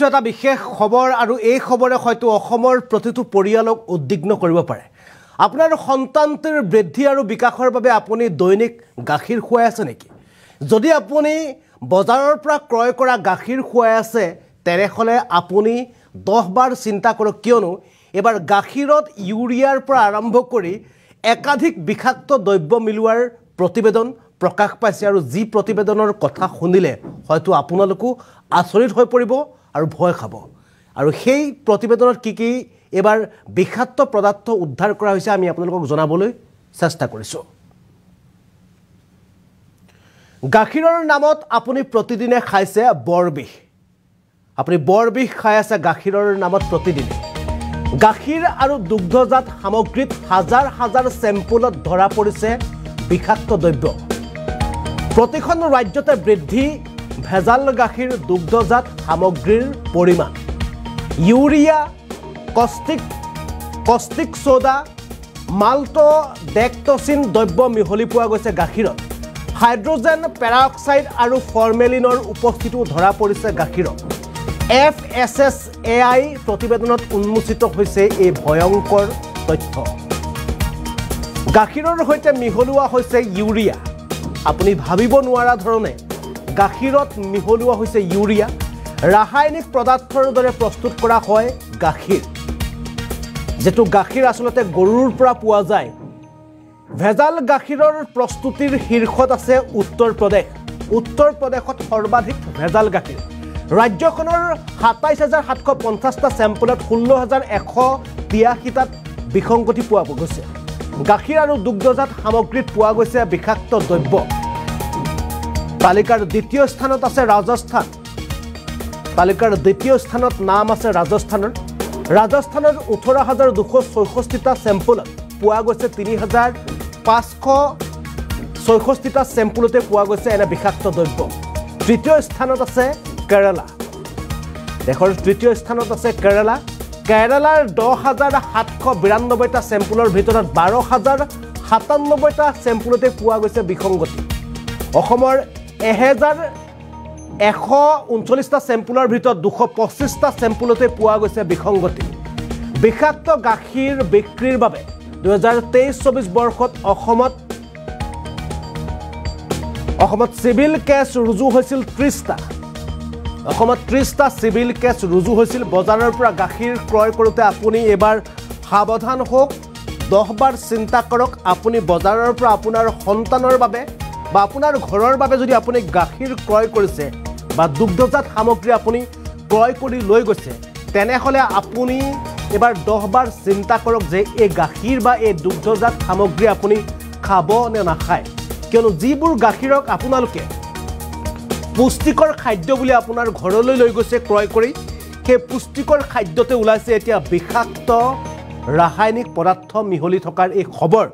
এটা বিশেষ খবৰ আৰু এই খবৰে হয়তো অসমৰ প্ৰতিটো পৰিয়ালক উদ্বিগ্ন কৰিব পাৰে। আপোনাৰ সন্তানটিৰ বৃদ্ধি আৰু বিকাশৰ বাবে আপুনি দৈনিক গাখীৰ খুৱাই আছে নেকি? যদি আপুনি বজাৰৰ পৰা ক্ৰয় কৰা গাখীৰ খুৱাই আছে তেনেহ'লে আপুনি 10 বাৰ চিন্তা কৰক, কিয়নো এবাৰ গাখীৰত ইউৰিয়াৰ পৰা আৰম্ভ কৰি একাধিক বিষাক্ত দ্ৰব্য মিলোৱাৰ প্ৰতিবেদন প্ৰকাশ পাইছে আৰু যি প্ৰতিবেদনৰ কথা শুনিলে হয়তো আপোনালোকো আচৰিত হৈ পৰিব আৰু ভয় খাব। আৰু সেই প্ৰতিবেদনত কি এবাৰ বিষাক্ত পদাৰ্থ উদ্ধাৰ কৰা হৈছে আমি আপোনালোকক জনাবলৈ চেষ্টা কৰিছোঁ। গাখীৰৰ নামত আপুনি প্ৰতিদিনে খাইছে বৰবিষ। আপুনি বৰবিষ খাই আছে গাখীৰৰ নামত প্ৰতিদিনে। গাখীৰ আৰু দুগ্ধজাত সামগ্ৰীত হাজাৰ হাজাৰ চেম্পুলত ধৰা পৰিছে বিষাক্ত দ্ৰব্য। প্ৰতিখন ৰাজ্যতে বৃদ্ধি ভেজাল গাখীৰ দুগ্ধজাত সামগ্ৰীৰ পৰিমাণ। ইউৰিয়া, কষ্টিক সোডা, মাল্টোডেক্টচিন দ্ৰব্য মিহলি পোৱা গৈছে গাখীৰত। হাইড্ৰজেন পেৰক্সাইড আৰু ফৰ্মেলিনৰ উপস্থিতিও ধৰা পৰিছে গাখীৰত। FSSAI প্ৰতিবেদনত উন্মোচিত হৈছে এই ভয়ংকৰ তথ্য। গাখীৰৰ সৈতে মিহলোৱা হৈছে ইউৰিয়া। আপুনি ভাবিব নোৱাৰা ধৰণে গাখীৰত মিহলোৱা হৈছে ইউৰিয়া। ৰাসায়নিক পদাৰ্থৰ দৰে প্ৰস্তুত কৰা হয় গাখীৰ, যেটো গাখীৰ আচলতে গৰুৰ পৰা পোৱা যায়। ভেজাল গাখীৰৰ প্ৰস্তুতিৰ শীৰ্ষত আছে উত্তৰ প্ৰদেশ। উত্তৰ প্ৰদেশত সৰ্বাধিক ভেজাল গাখীৰ। ৰাজ্যখনৰ ২৭,৭৫০টা চেম্পলত ১৬,১৮৩টাত বিসংগতি পোৱা গৈছে। গাখীৰ আৰু দুগ্ধজাত সামগ্ৰীত পোৱা গৈছে বিষাক্ত দ্ৰব্য। তালিকাৰ দ্বিতীয় স্থানত আছে ৰাজস্থান। তালিকাৰ দ্বিতীয় স্থানত নাম আছে ৰাজস্থানৰ। ৰাজস্থানৰ ১৮,২৬৪টা চেম্পলত পোৱা গৈছে ৩,৫৬৬টা চেম্পলতে পোৱা গৈছে এনে বিষাক্ত দ্ৰব্য। তৃতীয় স্থানত আছে কেৰালা। দেশৰ তৃতীয় স্থানত আছে কেৰালা। কেৰালাৰ ১০,৭৯২টা চেম্পলৰ ভিতৰত ১২,০৯৭টা চেম্পলতে পোৱা গৈছে বিসংগতি। অসমৰ ১,১৩৯টা চেম্পলৰ ভিতৰত ২২৫টা চেম্পলতে পোৱা গৈছে বিসংগতি। বিষাক্ত গাখীৰ বিক্ৰীৰ বাবে ২০২৩-২৪ বৰ্ষত অসমত চিভিল কেছ ৰুজু হৈছিল ৩০টা। অসমত ৩০টা চিভিল কেছ ৰুজু হৈছিল। বজাৰৰ পৰা গাখীৰ ক্ৰয় কৰোঁতে আপুনি এবাৰ সাৱধান হওক, 10 বাৰ চিন্তা কৰক। আপুনি বজাৰৰ পৰা আপোনাৰ সন্তানৰ বাবে বা আপোনাৰ ঘৰৰ বাবে যদি আপুনি গাখীৰ ক্ৰয় কৰিছে বা দুগ্ধজাত সামগ্ৰী আপুনি ক্ৰয় কৰি লৈ গৈছে তেনেহ'লে আপুনি এবাৰ 10 বাৰ চিন্তা কৰক যে এই গাখীৰ বা এই দুগ্ধজাত সামগ্ৰী আপুনি খাব নে নাখায়। কিয়নো যিবোৰ গাখীৰক আপোনালোকে পুষ্টিকৰ খাদ্য বুলি আপোনাৰ ঘৰলৈ লৈ গৈছে ক্ৰয় কৰি, সেই পুষ্টিকৰ খাদ্যতে ওলাইছে এতিয়া বিষাক্ত ৰাসায়নিক পদাৰ্থ মিহলি থকাৰ এই খবৰ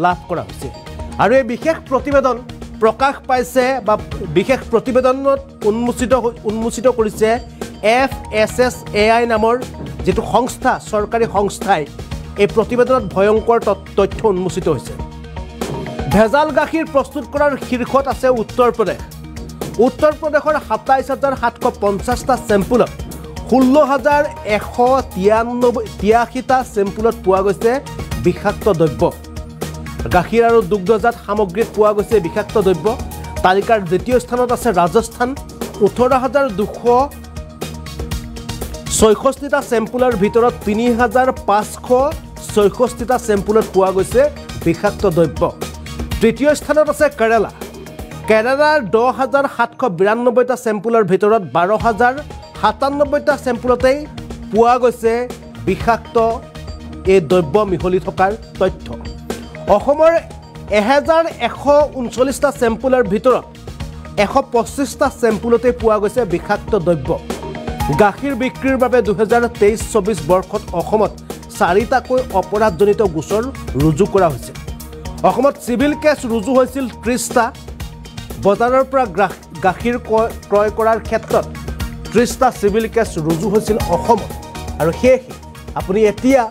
লাভ কৰা হৈছে। আৰু এই বিশেষ প্ৰতিবেদন প্ৰকাশ পাইছে বা বিশেষ প্ৰতিবেদনত উন্মোচিত কৰিছে FSSAI নামৰ যিটো সংস্থা, চৰকাৰী সংস্থাই এই প্ৰতিবেদনত ভয়ংকৰ তথ্য উন্মোচিত হৈছে। ভেজাল গাখীৰ প্ৰস্তুত কৰাৰ শীৰ্ষত আছে উত্তৰ প্ৰদেশ। উত্তৰ প্ৰদেশৰ ২৭,৭৫০টা চেম্পলত ১৬,১৮৩টা চেম্পলত পোৱা গৈছে বিষাক্ত দ্ৰব্য। গাখীৰ আৰু দুগ্ধজাত সামগ্ৰীত পোৱা গৈছে বিষাক্ত দ্ৰব্য। তালিকাৰ দ্বিতীয় স্থানত আছে ৰাজস্থান। ১৮,২৬৬টা চেম্পলৰ ভিতৰত ৩,৫৬৬টা চেম্পলত পোৱা গৈছে বিষাক্ত দ্ৰব্য। তৃতীয় স্থানত আছে কেৰালা। কেৰালাৰ ১০,৭৯২টা চেম্পলৰ ভিতৰত ১২,০৯৭টা চেম্পলতেই পোৱা গৈছে বিষাক্ত এই দ্ৰব্য মিহলি থকাৰ তথ্য। অসমৰ ১,১৩৯টা চেম্পলৰ ভিতৰত ১২৫টা চেম্পলতে পোৱা গৈছে বিষাক্ত দ্ৰব্য। গাখীৰ বিক্ৰীৰ বাবে ২০২৩-২৪ বৰ্ষত অসমত 4টাকৈ অপৰাধজনিত গোচৰ ৰুজু কৰা হৈছে। অসমত চিভিল কেছ ৰুজু হৈছিল ৩০টা। বজাৰৰ পৰা গাখীৰ ক্ৰয় কৰাৰ ক্ষেত্ৰত ৩০টা চিভিল কেছ ৰুজু হৈছিল অসমত। আৰু সেয়েহে আপুনি এতিয়া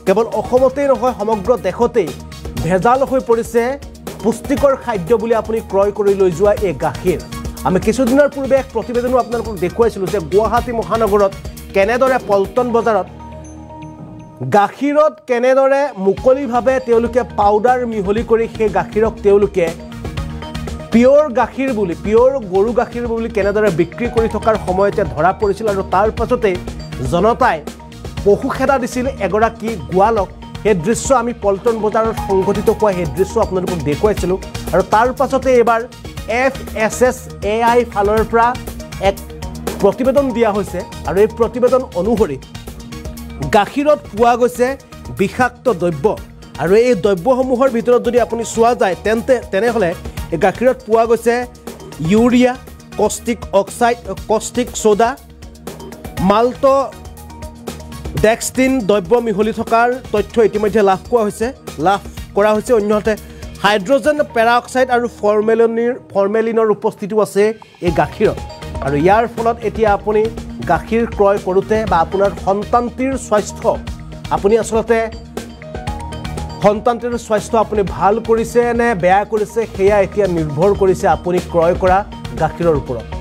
কেৱল অসমতেই নহয় সমগ্ৰ দেশতেই ভেজাল হৈ পৰিছে পুষ্টিকৰ খাদ্য বুলি আপুনি ক্ৰয় কৰি লৈ যোৱা এই গাখীৰ। আমি কিছুদিনৰ পূৰ্বে এক প্ৰতিবেদনো আপোনালোকক দেখুৱাইছিলোঁ যে গুৱাহাটী মহানগৰত কেনেদৰে পল্টন বজাৰত গাখীৰত কেনেদৰে মুকলিভাৱে তেওঁলোকে পাউডাৰ মিহলি কৰি সেই গাখীৰক তেওঁলোকে পিয়ৰ গাখীৰ বুলি পিয়ৰ গৰু গাখীৰ বুলি কেনেদৰে বিক্ৰী কৰি থকাৰ সময়তে ধৰা পৰিছিল আৰু তাৰ পাছতে জনতাই পশুখেদা দিছিল এগৰাকী গোৱালক সেই দৃশ্য আমি পল্টন বজাৰত সংঘটিত হোৱা সেই দৃশ্য আপোনালোকক দেখুৱাইছিলোঁ আৰু তাৰ পাছতে এবাৰ FSSAI ফালৰ পৰা এক প্ৰতিবেদন দিয়া হৈছে আৰু এই প্ৰতিবেদন অনুসৰি গাখীৰত পোৱা গৈছে বিষাক্ত দ্ৰব্য আৰু এই দ্ৰব্যসমূহৰ ভিতৰত যদি আপুনি চোৱা যায় তেনেহ'লে এই গাখীৰত পোৱা গৈছে urea caustic oxide caustic soda malt dextrin দ্ৰব্য মিহলি থকাৰ তথ্য ইতিমধ্যে লাভ কৰা হৈছে অন্যহাতে হাইড্ৰজেন পেৰাঅক্সাইড আৰু ফৰ্মেলিনৰ উপস্থিতিও আছে এই গাখীৰত আৰু ইয়াৰ ফলত এতিয়া আপুনি গাখীৰ ক্ৰয় কৰোঁতে বা আপোনাৰ সন্তানটিৰ স্বাস্থ্য আপুনি আচলতে সন্তানটিৰ স্বাস্থ্য আপুনি ভাল কৰিছে নে বেয়া কৰিছে সেয়া এতিয়া নিৰ্ভৰ কৰিছে আপুনি ক্ৰয় কৰা গাখীৰৰ ওপৰত